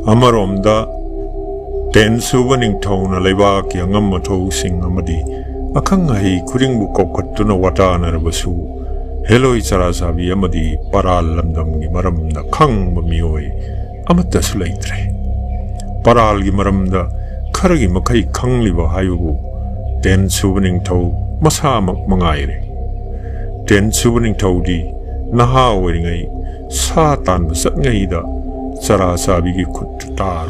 Amaromda ten suba ningthau na leibak ki angam mathau sing amadi akhang hai kuring bu kokatuna wata na rabasu heloi chara sabi amadi paral lamdam gi maram da khang ba mioi amata su leitre paral gi maram da kharagi makai khang liba hayubu ten suba ningthau masa mak mangaire ten suba ningthau di naha oringai sa tan ba sat ngai da chara sabi gi khut tar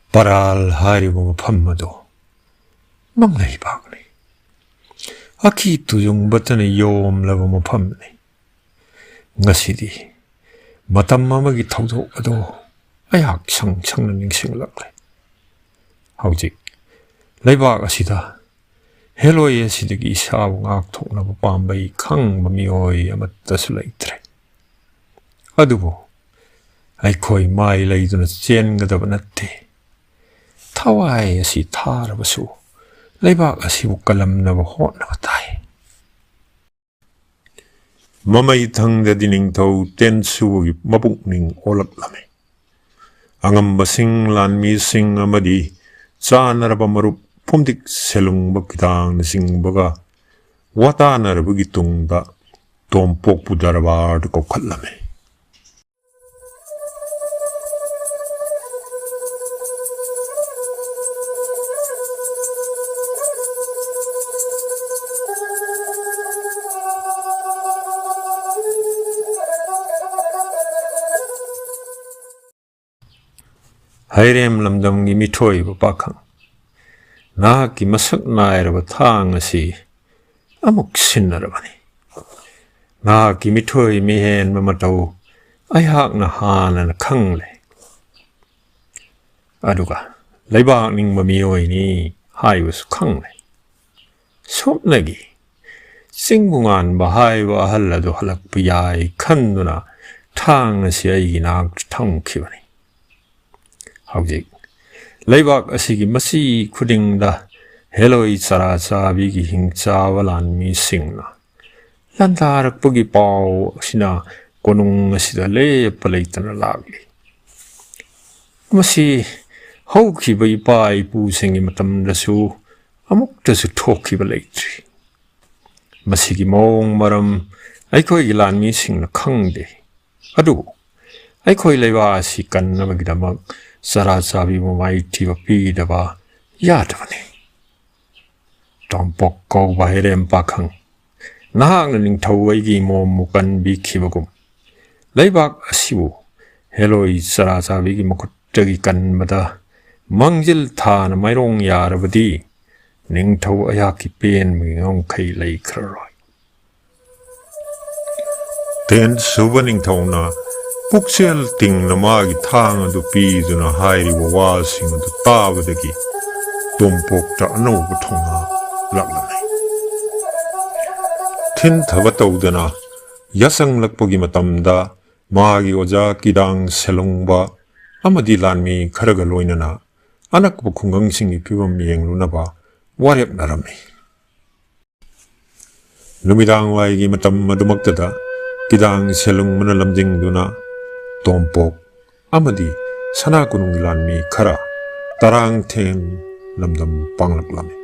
Paral haribo maphammado manglai bagni aki tuyung batane yom laba maphamni ngasidi matam amagi thawdok ado ayak sang ningsinglakle haujik leibak asida heloi asidagi isaw ngak thoknaba pambai khang mamioi amattasu leitre adubo aikoi mai leiduna chengadaba natte Thawai asi tharabasu leibak asibu kalamnaba hotnaba tai mamai thangda diningthau ten sugi mapukning olaklame angamba sing lanmi sing amadi chanaraba marup phumdik selungba kitang singbaga watanarabagi tungda tompok pudarbar kokhatlame Hairem lamdam gi mithoi ba pakhang na ki masak nairaba thang asi amuk sinnarabani na ki mithoi mi hen mamatau aihak na hana na khangle aduga leibak ning mamioi ni haiwas khangle sopnagi singbungan ba haiwa halladu halak piyai khanduna thang asi aigi nak thangkhibani Haujik leibak asigi masi khudingda heloi chara chabigi hingchawalan mi singna landarakpagi paw sina konung asida lepa leitana lagli masi haukiba ipa ipu singi matamdasu amuktasu thokkiba leitri masigi mawng maram aikoi lan mi singna khangde adu aikoi leiba asi kannabagidamag Sara sabi mo mai tiba pidaba yadavani. Tompok kau bahirem pakhang. Nahang ning thawai gi mo mukan bi khibagum. Leibak asibu. Heloi sara sabi gi makuttagi kan mada. Mangjil tha na mairong yarabadi. Ning thaw ayaki pen mingong kai lei khraroi. Ten suba ning thaw na Puksel ting na magi thang adu piduna hairi wa sing adu tabadagi tompok ta anauba thonga laklame thin thaba tawdana yasang lakpagi matamda magi oja kidang selongba amadi lanmi kharaga loinana anakba khungang singi pibam yenglunaba warep narami numidang waigi matam madumaktada kidang selong mana lamjingduna Tompok amadi sana kunung lanmi khara tarang ten lamdam panglaklame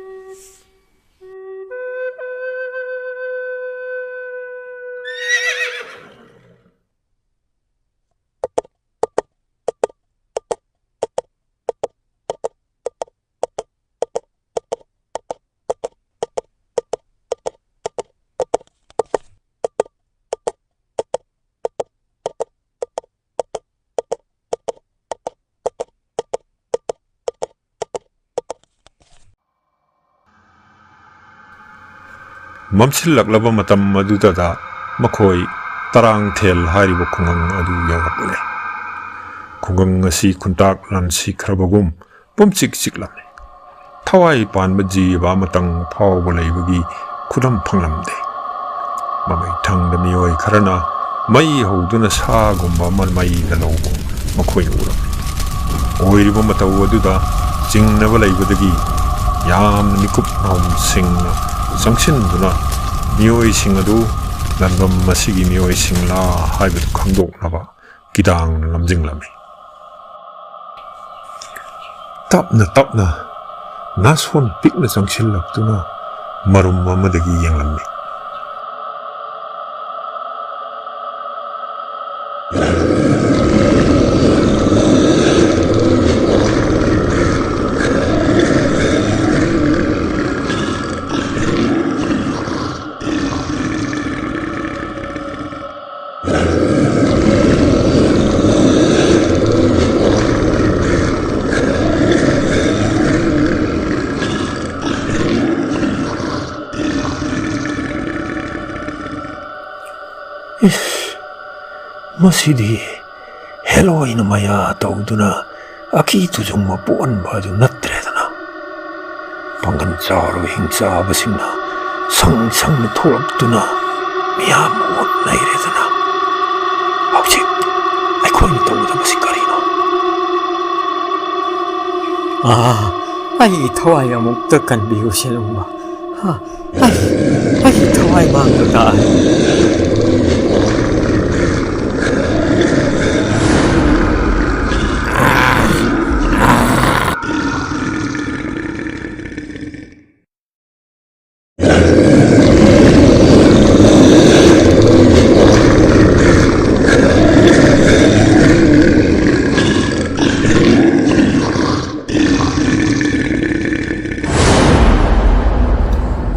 ꯃꯝꯁꯤꯜꯂꯛꯂꯕ ꯃꯇꯝ ꯑꯗꯨꯗ ꯃꯈꯣꯏ ꯇꯔꯥꯡꯊꯦꯜ ꯍꯥꯏꯔꯤꯕ ꯈꯨꯡꯒꯪ ꯑꯗꯨ ꯌꯧꯔꯛꯂꯦ. ꯈꯨꯡꯒꯪ ꯑꯁꯤ ꯈꯨꯟꯇꯥꯛ ꯂꯥꯟꯁꯤꯈ꯭ꯔꯕꯒꯨꯝ ꯄꯨꯝꯆꯤꯛ ꯆꯤꯛꯂꯝꯃꯤ. ꯊꯋꯥꯏ ꯄꯥꯟꯕ ꯖꯤꯕ ꯑꯃꯇꯪ ꯐꯥꯎꯕ ꯂꯩꯕꯒꯤ ꯈꯨꯗꯝ ꯐꯪꯂꯝꯗꯦ. ꯃꯃꯩ ꯊꯪꯗ ꯃꯤꯑꯣꯏ ꯈꯔꯅ ꯃꯩ ꯍꯧꯗꯨꯅ ꯁꯥꯒꯨꯝꯕ ꯑꯃ ꯃꯩꯗ ꯂꯧꯕ ꯃꯈꯣꯏꯅ ꯎꯔꯝꯃꯤ. ꯑꯣꯏꯔꯤꯕ ꯃꯇꯧ ꯑꯗꯨꯗ ꯆꯤꯡꯅꯕ ꯂꯩꯕꯗꯒꯤ ꯌꯥꯝꯅ ꯃꯤꯀꯨꯞ ꯅꯥꯎꯁꯤꯡꯅ ꯆꯪꯁꯤꯟꯗꯨꯅ ꯃꯤꯑꯣꯏꯁꯤꯡ ꯑꯗꯨ ꯂꯥꯟꯕꯝ ꯑꯁꯤꯒꯤ ꯃꯤꯑꯣꯏꯁꯤꯡꯂꯥ ꯍꯥꯏꯕꯗꯨ ꯈꯪꯗꯣꯛꯅꯕ ꯀꯤꯗꯥꯡꯅ ꯂꯝꯖꯤꯡꯂꯝꯃꯤ. ꯇꯞꯅ ꯇꯞꯅ ꯅꯥꯁꯣꯟ ꯄꯤꯛꯅ ꯆꯪꯁꯤꯜꯂꯛꯇꯨꯅ ꯃꯔꯨꯝ ꯑꯃꯗꯒꯤ ꯌꯦꯡꯂꯝꯃꯤ. ꯃꯁꯤꯗꯤ ꯍꯦꯂꯣꯏꯅ ꯃꯌꯥ ꯇꯧꯗꯨꯅ ꯑꯀꯤ ꯇꯨꯖꯨꯡꯕ ꯄꯣꯛꯍꯟꯕ ꯑꯗꯨ ꯅꯠꯇ꯭ꯔꯦꯗꯅ. ꯄꯥꯡꯒꯜ ꯆꯥꯎꯔꯕ ꯍꯤꯡꯆꯥꯕꯁꯤꯡꯅ ꯁꯪꯅ ꯊꯣꯛꯂꯛꯇꯨꯅ ꯃꯤꯌꯥꯝ ꯑꯣꯠ ꯂꯩꯔꯦꯗꯅ. ꯍꯧꯖꯤꯛ ꯑꯩꯈꯣꯏꯅ ꯇꯧꯒꯗꯕꯁꯤ ꯀꯔꯤꯅꯣ? ꯑꯩꯒꯤ ꯊꯋꯥꯏ ꯑꯃꯨꯛꯇ ꯀꯟꯕꯤꯌꯨ ꯁꯦꯂꯨꯡꯕ. ꯑꯩꯒꯤ ꯊꯋꯥꯏ ꯃꯥꯡꯕ ꯇꯥꯏ.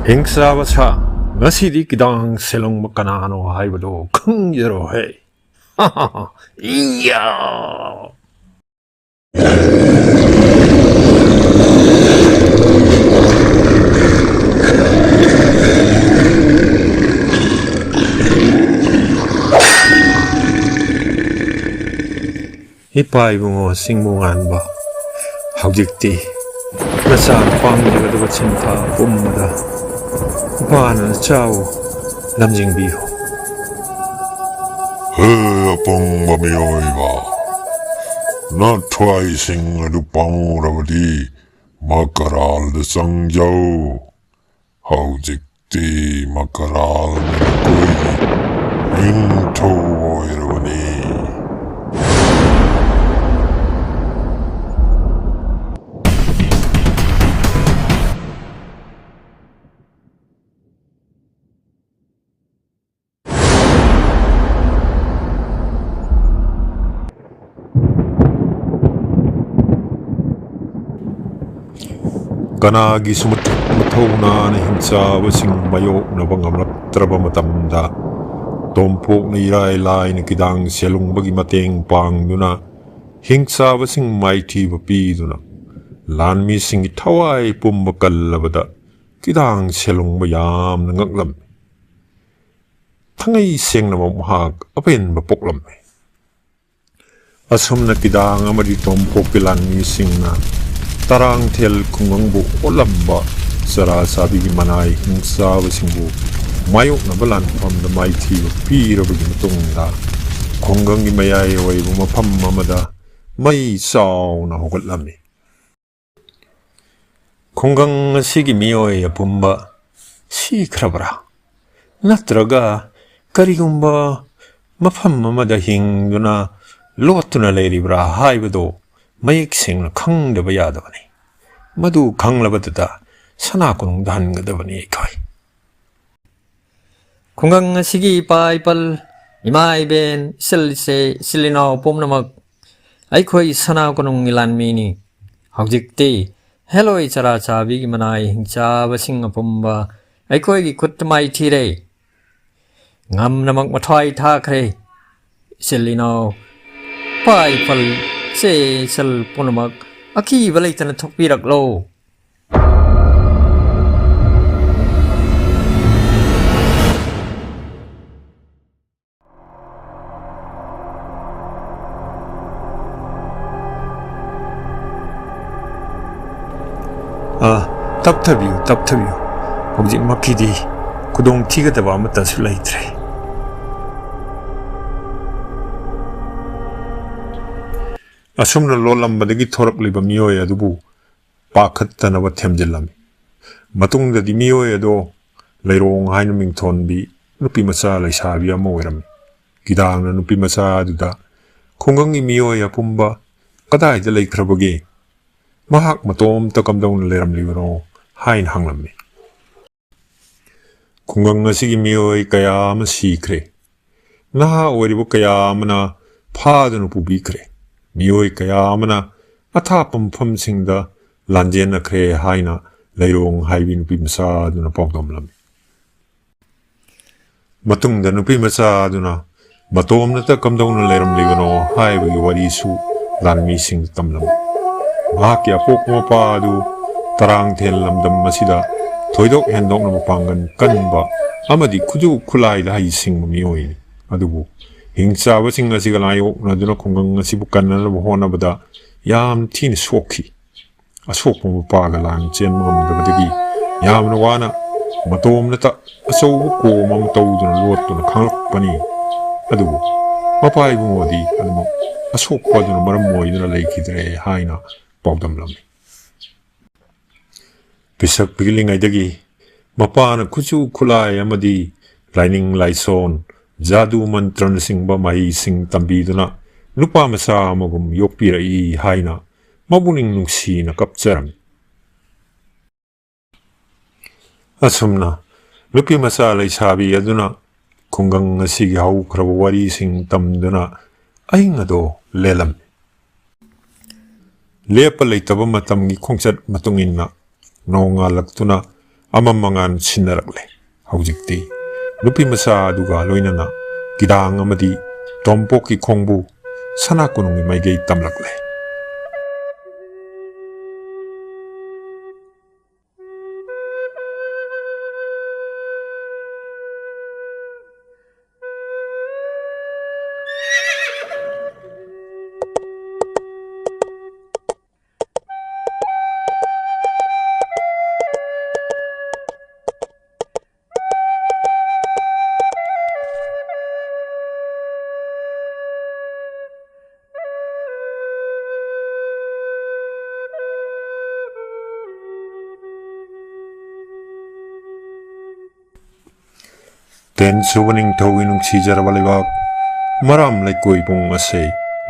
ꯍꯤꯡꯆꯥꯕ ꯁꯥ, ꯉꯁꯤꯗꯤ ꯀꯤꯗꯥꯡ ꯁꯦꯂꯣꯡꯕ ꯀꯅꯥꯅꯣ ꯍꯥꯏꯕꯗꯣ ꯈꯪꯖꯔꯣꯍꯦ. ꯏꯌꯥ! ꯏꯄꯥ ꯏꯕꯨꯡꯉꯣ ꯁꯤꯡꯕꯨ ꯉꯥꯟꯕ, ꯍꯧꯖꯤꯛꯇꯤ ꯅꯆꯥ ꯄꯥꯡꯒꯗꯕ ꯁꯤꯟꯊꯥ ꯄꯨꯝꯕꯗ ꯏꯄꯥꯅ ꯅꯆꯥꯕꯨ ꯂꯝꯖꯤꯡꯕꯤꯌꯨ. ꯍꯦ ꯑꯄꯪꯕ ꯃꯤꯑꯣꯏꯕ, ꯅꯊ꯭ꯋꯥꯏꯁꯤꯡ ꯑꯗꯨ ꯄꯥꯝꯃꯨꯔꯕꯗꯤ ꯃꯀꯔꯥꯜꯗ ꯆꯪꯖꯧ. ꯍꯧꯖꯤꯛꯇꯤ ꯃꯀꯔꯥꯜꯅ ꯅꯈꯣꯏꯒꯤ ꯅꯤꯡꯊꯧ ꯑꯣꯏꯔꯕꯅꯤ. ꯀꯅꯥꯒꯤꯁꯨ ꯃꯊꯧꯅꯥꯅ ꯍꯤꯡꯆꯥꯕꯁꯤꯡ ꯃꯥꯌꯣꯛꯅꯕ ꯉꯝꯂꯛꯇ꯭ꯔꯕ ꯃꯇꯝꯗ ꯇꯣꯝꯄꯣꯛꯅ ꯏꯔꯥꯏ ꯂꯥꯏꯅ ꯀꯤꯗꯥꯡ ꯁꯦꯂꯨꯡꯕꯒꯤ ꯃꯇꯦꯡ ꯄꯥꯡꯗꯨꯅ ꯍꯤꯡꯆꯥꯕꯁꯤꯡ ꯃꯥꯏꯊꯤꯕ ꯄꯤꯗꯨꯅ ꯂꯥꯟꯃꯤꯁꯤꯡꯒꯤ ꯊꯋꯥꯏ ꯄꯨꯝꯕ ꯀꯜꯂꯕꯗ ꯀꯤꯗꯥꯡ ꯁꯦꯂꯨꯡꯕ ꯌꯥꯝꯅ ꯉꯛꯂꯝꯃꯤ. ꯊꯉꯩ ꯁꯦꯡꯅꯃꯛ ꯃꯍꯥꯛ ꯑꯄꯦꯟꯕ ꯄꯣꯛꯂꯝꯃꯤ. ꯑꯁꯨꯝꯅ ꯀꯤꯗꯥꯡ ꯑꯃꯗꯤ ꯇꯣꯝꯄꯣꯛꯀꯤ ꯂꯥꯟꯃꯤꯁꯤꯡꯅ ꯇꯔꯥꯡꯊꯦꯜ ꯈꯨꯡꯒꯪꯕꯨ ꯑꯣꯠꯂꯝꯕ ꯆꯔꯥ ꯆꯥꯕꯤꯒꯤ ꯃꯅꯥꯏ ꯍꯤꯡꯆꯥꯕꯁꯤꯡꯕꯨ ꯃꯥꯌꯣꯛꯅꯕ ꯂꯥꯟꯐꯝꯗ ꯃꯥꯏꯊꯤꯕ ꯄꯤꯔꯕꯒꯤ ꯃꯇꯨꯡꯗ ꯈꯨꯡꯒꯪꯒꯤ ꯃꯌꯥꯏ ꯑꯣꯏꯕ ꯃꯐꯝ ꯑꯃꯗ ꯃꯩ ꯆꯥꯎꯅ ꯍꯧꯒꯠꯂꯝꯃꯤ. ꯈꯨꯡꯒꯪ ꯑꯁꯤꯒꯤ ꯃꯤꯑꯣꯏ ꯑꯄꯨꯝꯕ ꯁꯤꯈ꯭ꯔꯕ꯭ꯔꯥ? ꯅꯠꯇ꯭ꯔꯒ ꯀꯔꯤꯒꯨꯝꯕ ꯃꯐꯝ ꯑꯃꯗ ꯍꯤꯡꯗꯨꯅ ꯂꯣꯠꯇꯨꯅ ꯂꯩꯔꯤꯕ꯭ꯔꯥ ꯍꯥꯏꯕꯗꯣ ꯃꯌꯦꯛ ꯁꯦꯡꯅ ꯈꯪꯗꯕ ꯌꯥꯗꯕꯅꯤ. ꯃꯗꯨ ꯈꯪꯂꯕꯗꯨꯗ ꯁꯅꯥ ꯀꯣꯅꯨꯡꯗ ꯍꯟꯒꯗꯕꯅꯤ ꯑꯩꯈꯣꯏ. ꯈꯨꯡꯒꯪ ꯑꯁꯤꯒꯤ ꯏꯄꯥ ꯏꯄꯜ, ꯏꯃꯥ ꯏꯕꯦꯟ, ꯏꯆꯜ ꯏꯅꯥꯎ ꯄꯨꯝꯅꯃꯛ ꯑꯩꯈꯣꯏ ꯁꯅꯥ ꯀꯣꯅꯨꯡꯒꯤ ꯂꯥꯟꯃꯤꯅꯤ. ꯍꯧꯖꯤꯛꯇꯤ ꯍꯦꯂꯣꯏ ꯆꯔꯥ ꯆꯥꯕꯤꯒꯤ ꯃꯅꯥꯏ ꯍꯤꯡꯆꯥꯕꯁꯤꯡ ꯑꯄꯨꯝꯕ ꯑꯩꯈꯣꯏꯒꯤ ꯈꯨꯠꯇ ꯃꯥꯏꯊꯤꯔꯦ. ꯉꯝꯅꯃꯛ ꯃꯊ꯭ꯋꯥꯏ ꯊꯥꯈ꯭ꯔꯦ. ꯏꯆꯤꯜ ꯏꯅꯥꯎ, ꯏꯄꯥ ꯏꯄꯜ, ꯏꯆꯜ ꯄꯨꯝꯅꯃꯛ ꯑꯀꯤꯕ ꯂꯩꯇꯅ ꯊꯣꯛꯄꯤꯔꯛꯂꯣ. ꯇꯞꯊꯕꯤꯌꯨ ꯍꯧꯖꯤꯛꯃꯛꯀꯤꯗꯤ ꯈꯨꯗꯣꯡꯊꯤꯒꯗꯕ ꯑꯃꯠꯇꯁꯨ ꯂꯩꯇ꯭ꯔꯦ ꯑꯁꯨꯝꯅ ꯂꯣꯜꯂꯝꯕꯗꯒꯤ ꯊꯣꯔꯛꯂꯤꯕ ꯃꯤꯑꯣꯏ ꯑꯗꯨꯕు ꯄꯥꯈꯠꯇꯅꯕ ꯊꯦꯝꯖꯤꯜꯂꯝꯃꯤ ꯃꯇꯨꯡꯗꯗꯤ ꯃꯤꯑꯣꯏ ꯑꯗꯣ ꯂꯩꯔꯣꯡ ꯍꯥꯏꯅ ꯃꯤꯡꯊꯣꯟꯕꯤ ꯅꯨꯄꯤ ꯃꯆꯥ ꯂꯩꯁꯥꯕꯤ ꯑꯃ ꯑꯣꯏꯔꯝꯃꯤ ꯒꯤꯗꯥꯡꯅ ꯅꯨꯄꯤ ꯃꯆꯥ ꯑꯗꯨꯗ ꯈꯨꯡꯒꯪꯒꯤ ꯃꯤꯑꯣꯏ ꯑꯄꯨꯝꯕ ꯀꯗꯥꯏꯗ ꯂꯩꯈ꯭ꯔꯕꯒꯦ ꯃꯍꯥꯛ ꯃꯇꯣꯝꯇ ꯀꯝꯗꯧꯅ ꯂꯩꯔꯝꯂꯤꯕꯅꯣ ꯍꯥꯏꯅ ꯍꯪꯂꯝꯃꯤ ꯈꯨꯡꯒꯪ ꯑꯁꯤꯒꯤ ꯃꯤꯑꯣꯏ ꯀꯌꯥ ꯑꯃ ꯁꯤꯈ꯭ꯔꯦ ꯅꯍꯥ ꯑꯣꯏꯔꯤꯕ ꯀꯌꯥ ꯑꯃꯅ ꯐꯥꯗꯨꯅ ꯄꯨꯕꯤꯈ꯭ꯔꯦ ꯃꯤꯑꯣꯏ ꯀꯌꯥ ꯑꯃꯅ ꯑꯊꯥꯞꯄ ꯃꯐꯝꯁꯤꯡꯗ ꯂꯥꯟꯖꯦꯟꯅꯈ꯭ꯔꯦ ꯍꯥꯏꯅ ꯂꯩꯔꯣꯡ ꯍꯥꯏꯕꯤ ꯅꯨꯄꯤ ꯃꯆꯥ ꯑꯗꯨꯅ ꯄꯥꯎꯗꯝꯂꯝꯃꯤ ꯃꯇꯨꯡꯗ ꯅꯨꯄꯤ ꯃꯆꯥ ꯑꯗꯨꯅ ꯃꯇꯣꯝꯇ ꯀꯝꯗꯧꯅ ꯂꯩꯔꯝꯂꯤꯕꯅꯣ ꯍꯥꯏꯕꯒꯤ ꯋꯥꯔꯤꯁꯨ ꯂꯥꯟꯃꯤꯁꯤꯡꯗ ꯇꯝꯂꯝꯃꯤ ꯃꯍꯥꯛꯀꯤ ꯑꯄꯣꯛꯄ ꯃꯄꯥ ꯑꯗꯨ ꯇꯔꯥꯡꯊꯦꯜ ꯂꯝꯗꯝ ꯑꯁꯤꯗ ꯊꯣꯏꯗꯣꯛ ꯍꯦꯟꯗꯣꯛꯅ ꯃꯄꯥꯡꯒꯜ ꯀꯟꯕ ꯑꯃꯗꯤ ꯈꯨꯠꯁꯨ ꯈꯨꯠꯂꯥꯏꯗ ꯍꯩꯁꯤꯡꯕ ꯃꯤꯑꯣꯏꯅꯤ ꯑꯗꯨꯕꯨ ꯍꯤꯡꯆꯥꯕꯁꯤꯡ ꯑꯁꯤꯒ ꯂꯥꯌꯣꯛꯅꯗꯨꯅ ꯈꯨꯡꯒꯪ ꯑꯁꯤꯕꯨ ꯀꯟꯅꯅꯕ ꯍꯣꯠꯅꯕꯗ ꯌꯥꯝ ꯊꯤꯅ ꯁꯣꯛꯈꯤ ꯑꯁꯣꯛꯄ ꯃꯄꯥꯒ ꯂꯥꯟ ꯆꯦꯟꯕ ꯉꯝꯗꯕꯗꯒꯤ ꯌꯥꯝꯅ ꯋꯥꯅ ꯃꯇꯣꯝꯇ ꯑꯆꯧꯕ ꯀꯣꯝ ꯑꯃ ꯇꯧꯗꯨꯅ ꯂꯣꯠꯇꯨꯅ ꯈꯥꯡꯂꯛꯄꯅꯤ ꯑꯗꯨꯕꯨ ꯃꯄꯥ ꯏꯕꯨꯡꯉꯣꯗꯤ ꯑꯗꯨꯃꯛ ꯑꯁꯣꯛꯄ ꯑꯗꯨꯅ ꯃꯔꯝ ꯑꯣꯏꯗꯨꯅ ꯂꯩꯈꯤꯗ꯭ꯔꯦ ꯍꯥꯏꯅ ꯄꯥꯎꯗꯝꯂꯝꯃꯤ ꯄꯤꯁꯛ ꯄꯤꯛꯂꯤꯉꯩꯗꯒꯤ ꯃꯄꯥꯅ ꯈꯨꯠꯁꯨ ꯈꯨꯠꯂꯥꯏ ꯑꯃꯗꯤ ꯂꯥꯏꯅꯤꯡ ꯂꯥꯏꯁꯣꯟ ꯖꯥꯗꯨ ꯃꯟꯇ꯭ꯔꯅꯆꯤꯡꯕ ꯃꯍꯩꯁꯤꯡ ꯇꯝꯕꯤꯗꯨꯅ ꯅꯨꯄꯥ ꯃꯆꯥ ꯑꯃꯒꯨꯝ ꯌꯣꯛꯄꯤꯔꯛꯏ ꯍꯥꯏꯅ ꯃꯄꯨꯛꯅꯤꯡ ꯅꯨꯡꯁꯤꯅ ꯀꯞꯆꯔꯝꯃꯤ ꯑꯁꯨꯝꯅ ꯅꯨꯄꯤ ꯃꯆꯥ ꯂꯩꯁꯥꯕꯤ ꯑꯗꯨꯅ ꯈꯨꯡꯒꯪ ꯑꯁꯤꯒꯤ ꯍꯧꯈ꯭ꯔꯕ ꯋꯥꯔꯤꯁꯤꯡ ꯇꯝꯗꯨꯅ ꯑꯍꯤꯡ ꯑꯗꯣ ꯂꯦꯜꯂꯝꯃꯤ ꯂꯦꯞꯄ ꯂꯩꯇꯕ ꯃꯇꯝꯒꯤ ꯈꯣꯡꯆꯠ ꯃꯇꯨꯡ ꯏꯟꯅ ꯅꯣꯡꯉꯥꯜꯂꯛꯇꯨꯅ ꯑꯃꯝ ꯑꯉꯥꯟ ꯁꯤꯟꯅꯔꯛꯂꯦ ꯍꯧꯖꯤꯛꯇꯤ ꯅꯨꯄꯤ ꯃꯆꯥ ꯑꯗꯨꯒ ꯂꯣꯏꯅꯅ ꯒꯤꯗꯥꯡ ꯑꯃꯗꯤ ꯇꯣꯝꯄꯣꯛꯀꯤ ꯈꯣꯡꯕꯨ ꯁꯅꯥ ꯀꯣꯅꯨꯡꯒꯤ ꯃꯥꯏꯀꯩ ꯇꯝꯂꯛꯂꯦ ꯇꯦꯟ ꯁꯨꯕ ꯅꯤꯡꯊꯧꯒꯤ ꯅꯨꯡꯁꯤꯖꯔꯕ ꯂꯩꯕꯥꯛ ꯃꯔꯥꯝ ꯂꯩꯀꯣꯏꯄꯨꯡ ꯑꯁꯦ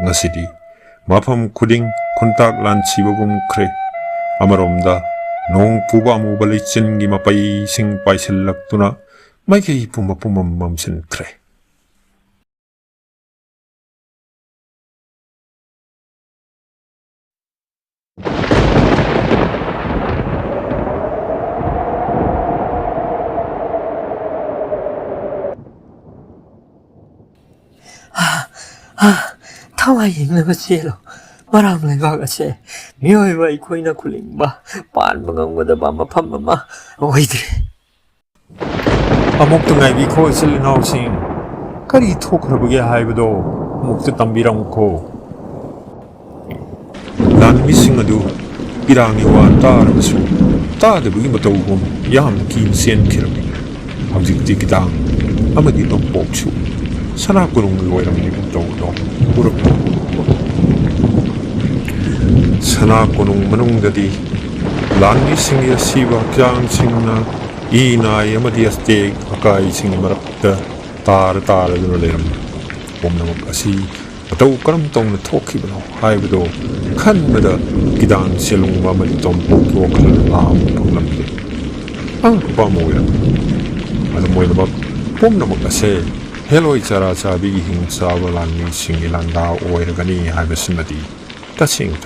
ꯉꯁꯤꯗꯤ ꯃꯐꯝ ꯈꯨꯗꯤꯡ ꯈꯨꯟꯇꯥꯛ ꯂꯥꯟꯁꯤꯕꯒꯨꯝꯈ꯭ꯔꯦ ꯑꯃꯔꯣꯝꯗ ꯅꯣꯡ ꯄꯨꯕ ꯑꯃꯨꯕ ꯂꯩꯆꯤꯟꯒꯤ ꯃꯄꯩꯁꯤꯡ ꯄꯥꯏꯁꯤꯜꯂꯛꯇꯨꯅ ꯃꯥꯏꯀꯩ ꯄꯨꯝꯕ ꯄꯨꯝꯃꯝ ꯃꯝꯁꯤꯟꯈ꯭ꯔꯦ ꯊꯋꯥꯏ ꯌꯦꯡꯂꯒ ꯆꯦꯜꯂꯣ ꯃꯔꯥꯝ ꯂꯩꯕꯥꯛ ꯑꯁꯦ ꯃꯤꯑꯣꯏꯕ ꯑꯩꯈꯣꯏꯅ ꯈꯨꯂꯤꯡꯕ ꯄꯥꯟꯕ ꯉꯝꯒꯗꯕ ꯃꯐꯝ ꯑꯃ ꯑꯣꯏꯗ꯭ꯔꯦ ꯑꯃꯨꯛꯇ ꯉꯥꯏꯕꯤꯈꯣ ꯏꯆꯤꯜ ꯏꯅꯥꯎꯁꯤꯡ ꯀꯔꯤ ꯊꯣꯛꯈ꯭ꯔꯕꯒꯦ ꯍꯥꯏꯕꯗꯣ ꯑꯃꯨꯛꯇ ꯇꯝꯕꯤꯔꯝꯈꯣ ꯂꯥꯟꯃꯤꯁꯤꯡ ꯑꯗꯨ ꯄꯤꯔꯥꯡꯒꯤ ꯋꯥ ꯇꯥꯔꯕꯁꯨ ꯇꯥꯗꯕꯒꯤ ꯃꯇꯧꯒꯨꯝ ꯌꯥꯝꯅ ꯀꯤꯅ ꯆꯦꯟꯈꯤꯔꯝꯃꯤ ꯍꯧꯖꯤꯛꯇꯤ ꯒꯤꯗꯥꯡ ꯑꯃꯗꯤ ꯇꯣꯝꯄꯣꯛꯁꯨ ꯁꯅꯥ ꯀꯣꯅꯨꯡꯒꯤ ꯑꯣꯏꯔꯝꯂꯤꯕ ꯇꯧꯗꯣ ꯎꯔꯛꯄ ꯁꯅꯥ ꯀꯣꯅꯨꯡ ꯃꯅꯨꯡꯗꯗꯤ ꯂꯥꯟꯃꯤꯁꯤꯡꯒꯤ ꯑꯁꯤꯕ ꯍꯛꯆꯥꯡꯁꯤꯡꯅ ꯏ ꯅꯥꯏ ꯑꯃꯗꯤ ꯑꯇꯦꯛ ꯑꯀꯥꯏꯁꯤꯡꯒꯤ ꯃꯔꯛꯇ ꯇꯥꯔꯗꯨꯅ ꯂꯩꯔꯝꯃꯤ ꯄꯨꯝꯅꯃꯛ ꯑꯁꯤ ꯃꯇꯧ ꯀꯔꯝ ꯇꯧꯅ ꯊꯣꯛꯈꯤꯕꯅꯣ ꯍꯥꯏꯕꯗꯣ ꯈꯟꯕꯗ ꯒꯤꯗꯥꯡ ꯆꯦꯂꯨꯡꯕ ꯑꯃꯗꯤ ꯇꯣꯝꯄꯣꯛꯀꯤ ꯋꯥꯈꯜ ꯂꯥꯝꯕ ꯐꯪꯂꯝꯗꯦ ꯑꯉꯛꯄ ꯑꯃ ꯑꯣꯏꯔꯝꯃꯤ ꯑꯗꯨꯝ ꯑꯣꯏꯅꯃꯛ ꯄꯨꯝꯅꯃꯛ ꯑꯁꯦ ꯍꯦꯂꯣꯏ ꯆꯔꯥ ꯆꯥꯕꯤꯒꯤ ꯍꯤꯡꯆꯥꯕ ꯂꯥꯟꯃꯤꯁꯤꯡꯒꯤ ꯂꯥꯟꯗꯥ ꯑꯣꯏꯔꯒꯅꯤ ꯍꯥꯏꯕꯁꯤꯃꯗꯤ ꯇꯁꯦꯡꯅ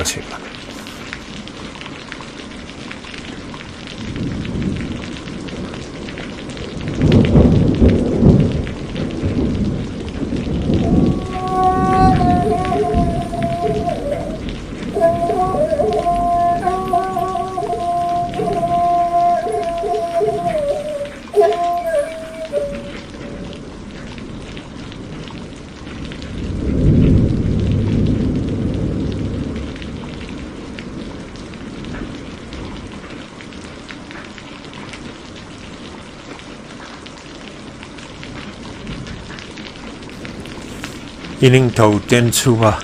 이닝터우 댄수와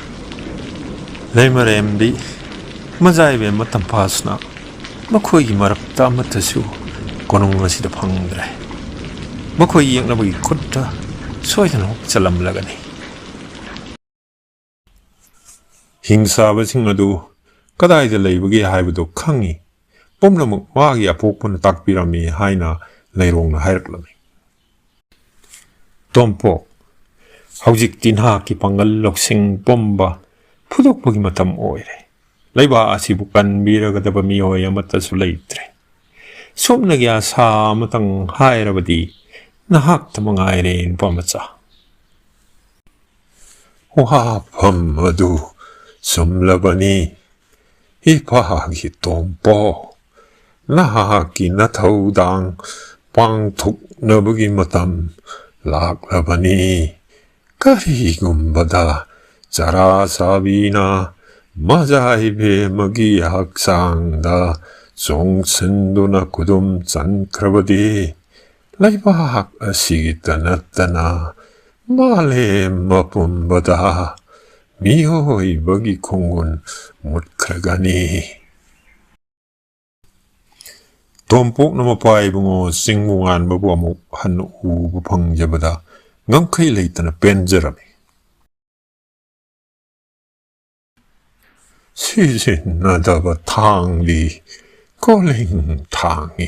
레이머렘디 마자이베 마탐 파스나 마코이 마랍다 아마타수 고농가시다 방드레 마코이 영나보기 콧다 소이든 혹잘람라가니 힝사바싱 어두 까다이드 레이브기 하이브도 캉이 뽐나무 와기야 복분을 딱비라미 하이나 레이롱나 하이락라미 톰포 hꯧ직 tinha ki pangal loksing bomba pudok pagi matam oire laiba asibu kan bira kada ba mi hoya mata sulaitre som nagya sa matang haira badi nahak tamang airin pamacha wa pamadu somlabani ipahagi tompo nahaki na thaudang pangthuk nabagi matam laklabani Karigumbada Sarasabina Mazaibe Magi Haksangda Songsenduna Kudum Sankrabadi Laibak Asigitanatana Male Mapumbada Mihoi Bagi Kongun Mutkragani Tompok namapai bungo singmungan babuamuk han u bupang jabada ngangkai leitana penjarami 시진 나다바 탕리 콜링 탕이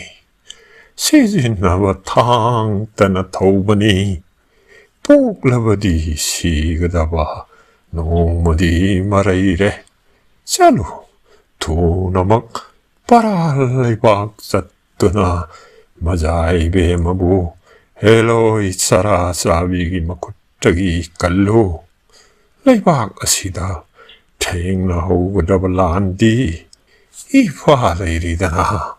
시진 나바 탕 따나 타우바니 복라바디 시그다바 농모디 마라이레 짤루 두나막 파랄레박 삿뚜나 마자이베 마부 헬로이 사라 사비기 마쿠타기 깔로 레이박 아시다 태잉나 호그다발란디 이파레이리다나